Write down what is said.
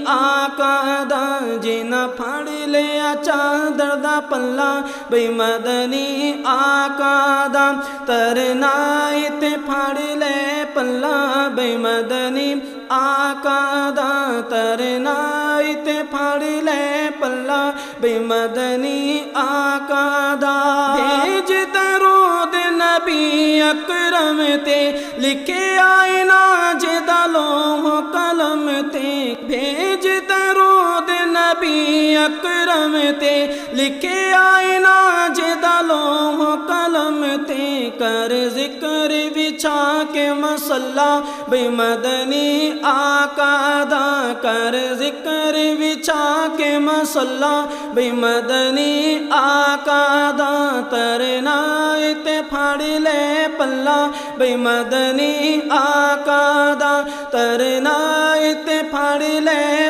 آقا دا جنا پھڑ لیا چادر دا پلا بھئی مدنی آقا دا ترنا تے پھڑ لے پلا بھئی مدنی آقا دا ترنا تے پھڑ لے پلا بھئی مدنی آقا دا بھیج درود نبی اکرم تے لکھے آئے نا جدا لوح قلم تے بھیج درود نبی اکرم تے لکھے آئے نا جدا لوح قلم تے کر ذکر بچھا کے مصلا بھئی مدنی آقا دا کر ذکر بچھا کے مصلا بھئی مدنی آقا دا ترنا تے پھڑ لے پلا بھئی مدنی آقا دا ترنا تے پھڑ لے